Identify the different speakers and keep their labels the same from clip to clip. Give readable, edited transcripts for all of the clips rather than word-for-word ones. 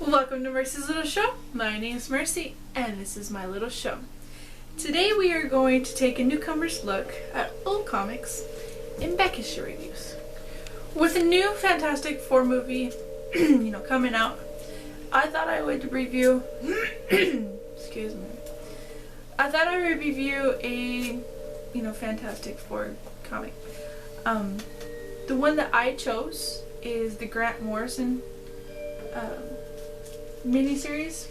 Speaker 1: Welcome to Mercy's Little Show. My name is Mercy, and this is my little show. Today we are going to take a newcomer's look at old comics and back issue reviews. With a new Fantastic Four movie, coming out, I thought I would review. Excuse me. I thought I would review a, Fantastic Four comic. The one that I chose is the Grant Morrison miniseries,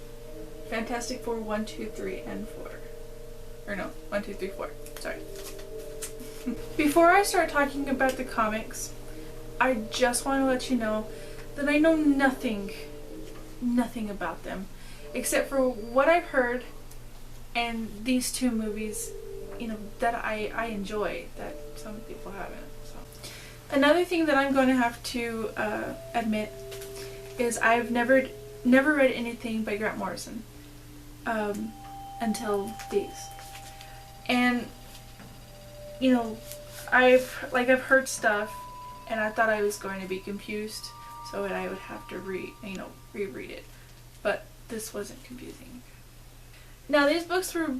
Speaker 1: Fantastic Four 1, 2, 3, and 4. Or no, 1, 2, 3, 4. Sorry. Before I start talking about the comics, I just want to let you know that I know nothing about them, except for what I've heard and these two movies, that I enjoy, that some people haven't. So, another thing that I'm going to have to admit is I've never read anything by Grant Morrison until these. And I've heard stuff and I thought I was going to be confused, so I would have to reread it. But this wasn't confusing. Now these books were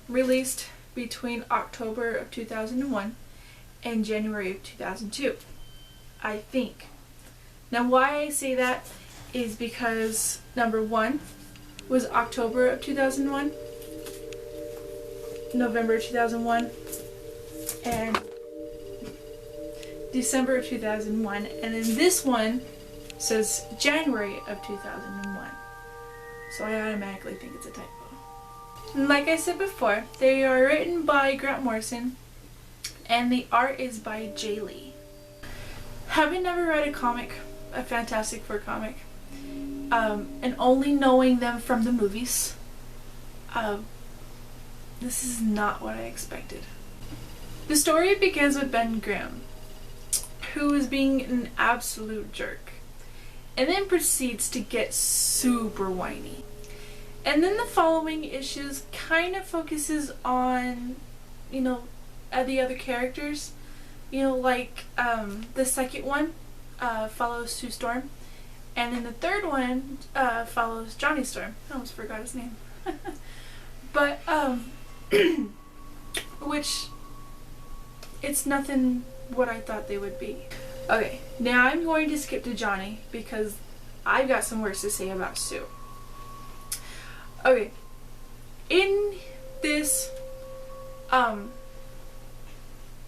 Speaker 1: released between October of 2001 and January of 2002, I think. Now why I say that is because number one was October of 2001, November 2001, and December of 2001, and then this one says January of 2001, so I automatically think it's a typo. And like I said before, they are written by Grant Morrison and the art is by Jae Lee. Having never read a Fantastic Four comic, and only knowing them from the movies, this is not what I expected. The story begins with Ben Grimm, who is being an absolute jerk, and then proceeds to get super whiny. And then the following issues kind of focuses on, the other characters. The second one follows Sue Storm, and then the third one follows Johnny Storm. I almost forgot his name. But, which, it's nothing what I thought they would be. Okay, now I'm going to skip to Johnny because I've got some words to say about Sue. Okay, in this,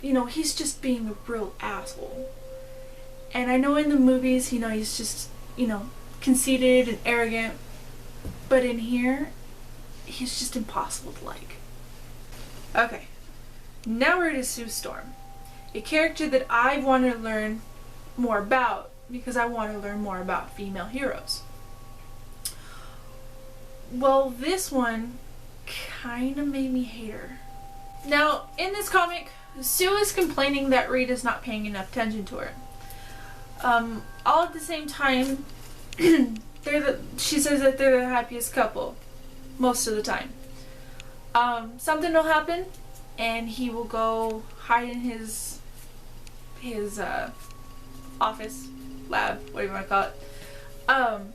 Speaker 1: he's just being a real asshole. And I know in the movies, he's just, conceited and arrogant. But in here, he's just impossible to like. Okay, now we're to Sue Storm, a character that I want to learn more about because I want to learn more about female heroes. Well, this one kind of made me hate her. Now, in this comic, Sue is complaining that Reed is not paying enough attention to her. All at the same time, she says that they're the happiest couple most of the time. Something will happen, and he will go hide in his office, lab, whatever you want to call it.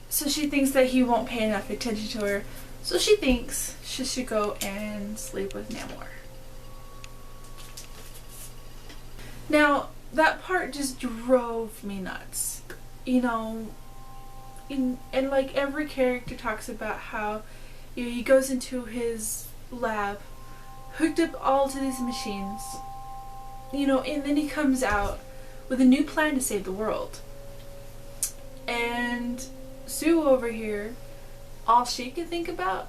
Speaker 1: So she thinks that he won't pay enough attention to her, so she thinks she should go and sleep with Namor. Now, that part just drove me nuts. And like every character talks about how he goes into his lab, hooked up all to these machines, and then he comes out with a new plan to save the world. And Sue over here, all she can think about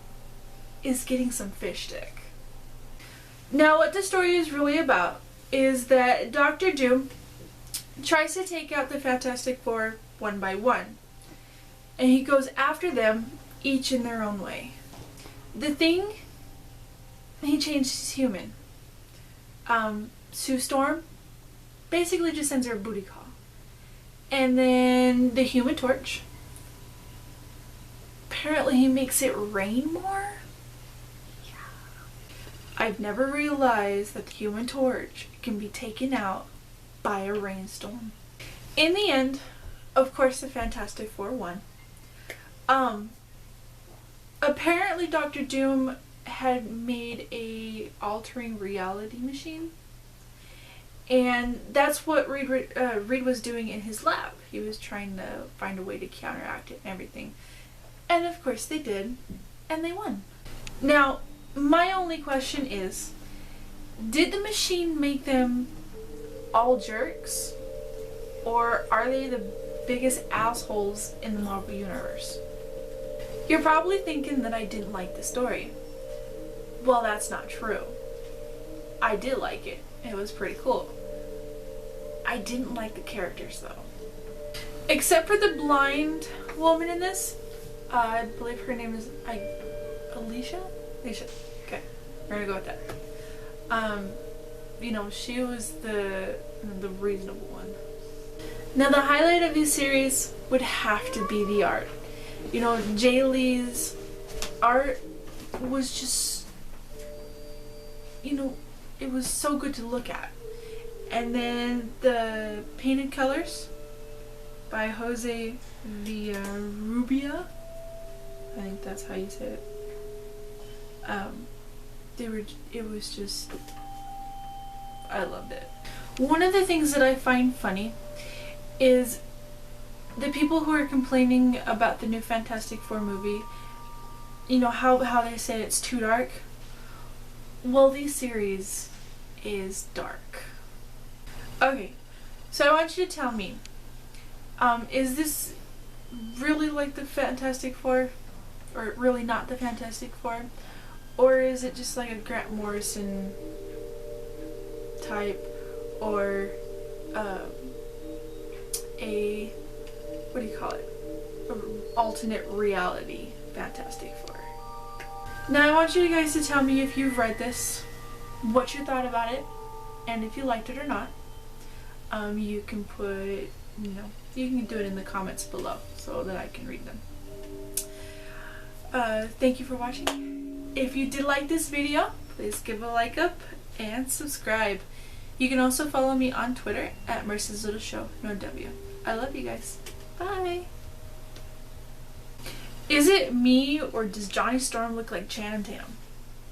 Speaker 1: is getting some fish stick. Now what the story is really about is that Dr. Doom tries to take out the Fantastic Four one by one, and he goes after them each in their own way. The thing, he changes human. Sue Storm basically just sends her a booty call. And then the Human Torch, apparently he makes it rain more? Yeah. I've never realized that the Human Torch can be taken out by a rainstorm. In the end, of course, the Fantastic Four won. Apparently Dr. Doom had made a altering reality machine, and that's what Reed was doing in his lab. He was trying to find a way to counteract it and everything. And of course they did, and they won. Now, my only question is, did the machine make them all jerks? Or are they the biggest assholes in the Marvel Universe? You're probably thinking that I didn't like the story. Well, that's not true. I did like it. It was pretty cool. I didn't like the characters though. Except for the blind woman in this. I believe her name is Alicia? Alicia. Okay. We're gonna go with that. You know, she was the reasonable one. Now the highlight of this series would have to be the art. You know, Jae Lee's art was just, you know, it was so good to look at. And then the painted colors by Jose Villarrubia, I think that's how you say it. It was just, I loved it. One of the things that I find funny is the people who are complaining about the new Fantastic Four movie, you know, how they say it's too dark. Well, this series is dark. Okay, so I want you to tell me, is this really like the Fantastic Four? Or really not the Fantastic Four? Or is it just like a Grant Morrison type, or a, what do you call it, alternate reality Fantastic Four? Now I want you guys to tell me, if you've read this, what you thought about it, and if you liked it or not. You can put, you know, you can do it in the comments below so that I can read them. Thank you for watching. If you did like this video, please give a like up and subscribe. You can also follow me on Twitter at Morrison's Little Show, no W. I love you guys. Bye. Is it me, or does Johnny Storm look like Channing Tatum?